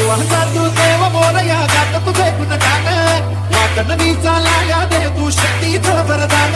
जादू देव मोरया गात तुझे गुणगान वाटणवीचा लाया दे तू शक्तीचं वरदान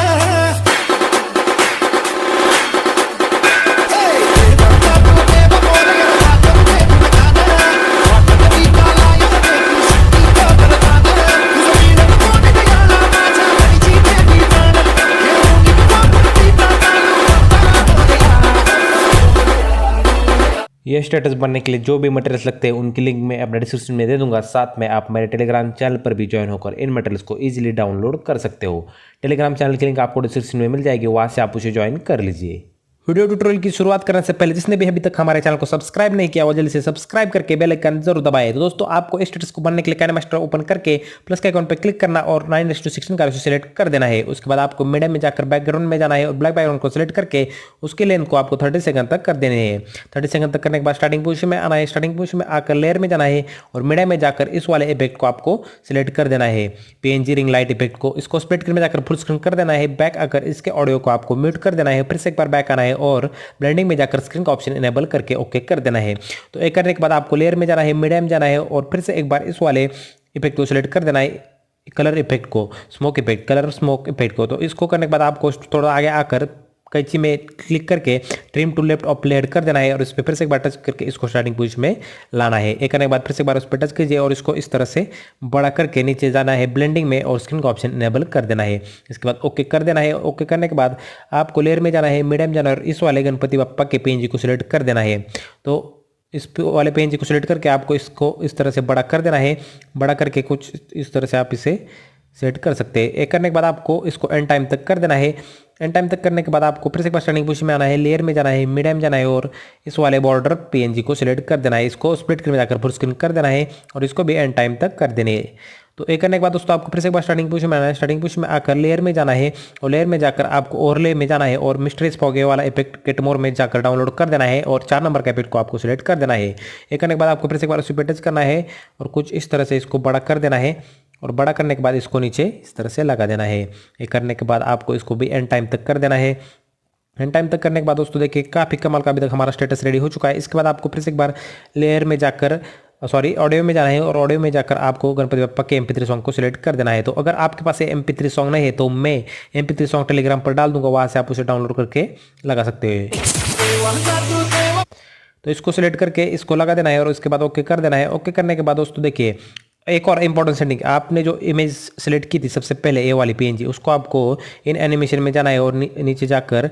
ये स्टेटस बनने के लिए जो भी मटेरियल्स लगते हैं उनकी लिंक मैं अपने डिस्क्रिप्शन में दे दूंगा। साथ में आप मेरे टेलीग्राम चैनल पर भी ज्वाइन होकर इन मटेरियल्स को इजीली डाउनलोड कर सकते हो। टेलीग्राम चैनल की लिंक आपको डिस्क्रिप्शन में मिल जाएगी, वहाँ से आप उसे ज्वाइन कर लीजिए। वीडियो ट्यूटोरियल की शुरुआत करने से पहले जिसने भी अभी तक हमारे चैनल को सब्सक्राइब नहीं किया वो जल्दी से सब्सक्राइब करके बेल आइकन जरूर दबाएं। तो दोस्तों आपको इस स्टेटस को बनने के लिए काइनेमास्टर ओपन करके प्लस के आइकन पर क्लिक करना और 9:16 का रेशो सिलेक्ट कर देना है। उसके बाद आपको मीडियम में जाकर बैकग्राउंड में जाना है और ब्लैक बैकग्राउंड को सिलेक्ट करके उसके लेंथ को आपको 30 सेकंड तक कर देने हैं। 30 सेकंड तक करने के बाद स्टार्टिंग पोजीशन में आना है। स्टार्टिंग पोजीशन में आकर लेयर में जाना है और मीडियम में जाकर इस वाले इफेक्ट को आपको सिलेक्ट कर देना है। पीएनजी रिंग लाइट इफेक्ट को इसको स्प्लिट स्क्रीन में जाकर फुल स्क्रीन कर देना है। बैक आकर इसके ऑडियो को आपको म्यूट कर देना है। फिर से एक बार बैक आना है और ब्लेंडिंग में जाकर स्क्रीन का ऑप्शन इनेबल करके ओके कर देना है। तो एक करने के बाद आपको लेयर में जाना है, मीडियम जाना है और फिर से एक बार इस वाले इफेक्ट को सिलेक्ट कर देना है, कलर इफेक्ट को, smoke effect, colour smoke effect को। तो इसको करने के बाद आपको थोड़ा आगे आकर कैंची में क्लिक करके ट्रिम टू लेफ्ट और प्ले कर देना है और इस पर फिर से एक बार टच करके इसको स्टार्टिंग पोजीशन में लाना है। एक करने के बाद फिर से एक बार उस पर टच कीजिए और इसको इस तरह से बड़ा करके नीचे जाना है ब्लेंडिंग में और स्क्रीन का ऑप्शन इनेबल कर देना है। इसके बाद ओके कर देना है। ओके करने के बाद आपको लेयर में जाना है, मीडियम जाना है और इस वाले गणपति बप्पा के पीएनजी को सिलेक्ट कर देना है। तो इस वाले पीएनजी को सिलेक्ट करके आपको इसको इस तरह से बड़ा कर देना है। बड़ा करके कुछ इस तरह से आप इसे सेट कर सकते हैं। एक करने के बाद आपको इसको एंड टाइम तक कर देना है। एंड टाइम तक करने के बाद आपको फिर से एक बार स्टार्टिंग पोजीशन में आना है, लेयर में जाना है, मीडियम जाना है और इस वाले बॉर्डर पीएनजी को सिलेक्ट कर देना है। इसको स्प्लिट स्क्रीन में जाकर फुल स्क्रीन कर देना है और इसको भी एंड टाइम तक कर देने है। तो एक करने के बाद दोस्तों आपको फिर से एक बार स्टार्टिंग पोजीशन में आना है। स्टार्टिंग पोजीशन में आकर लेयर में जाना है और लेयर में जाकर आपको ओवरले में जाना है और मिस्ट्री स्पॉगे वाला इफेक्ट गेट मोर में जाकर डाउनलोड कर देना है और 4 नंबर का इफेक्ट को आपको सिलेक्ट कर देना है। एक करने के बाद आपको फिर से एक बार उसी पे टच करना है और कुछ इस तरह से इसको बड़ा कर देना है और बड़ा करने के बाद इसको नीचे इस तरह से लगा देना है। ये करने के बाद आपको इसको भी एंड टाइम तक कर देना है। एंड टाइम तक करने के बाद दोस्तों देखिए काफ़ी कमाल का अभी तक हमारा स्टेटस रेडी हो चुका है। इसके बाद आपको फिर से एक बार लेयर में जाकर ऑडियो में जाना है और ऑडियो में जाकर आपको गणपति बप्पा के MP3 सॉन्ग को सिलेक्ट कर देना है। तो अगर आपके पास ये MP3 सॉन्ग नहीं है तो मैं MP3 सॉन्ग टेलीग्राम पर डाल दूंगा, वहाँ से आप उसे डाउनलोड करके लगा सकते हो। तो इसको सिलेक्ट करके इसको लगा देना है और उसके बाद ओके कर देना है। ओके करने के बाद दोस्तों देखिए एक और इंपॉर्टेंट सेटिंग, आपने जो इमेज सेलेक्ट की थी सबसे पहले ये वाली पीएनजी, उसको आपको इन एनिमेशन में जाना है और नीचे जाकर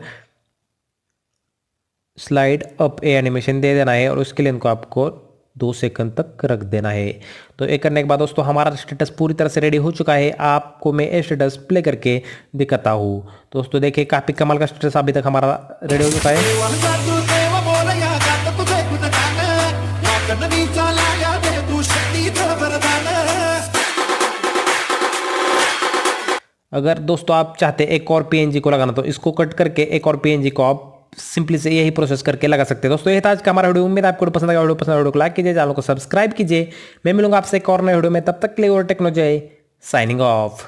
स्लाइड अप ए एनिमेशन दे देना है और उसके लिए इनको आपको 2 सेकंड तक रख देना है। तो एक करने के बाद दोस्तों हमारा स्टेटस पूरी तरह से रेडी हो चुका है। आपको मैं ये स्टेटस प्ले करके दिखाता हूँ। दोस्तों देखिए काफ़ी कमाल का स्टेटस अभी तक हमारा रेडी हो चुका है। अगर दोस्तों आप चाहते एक और पीएनजी को लगाना तो इसको कट करके एक और पीएनजी को आप सिंपली से यही प्रोसेस करके लगा सकते हैं। दोस्तों ये था आज का हमारा वीडियो। उम्मीद है आपको पसंद आएगा। वीडियो को लाइक कीजिए, चैनल को सब्सक्राइब कीजिए। मैं मिलूंगा आपसे एक और नए वीडियो में, तब तक के लिए और टेक्नोलॉजी साइनिंग ऑफ।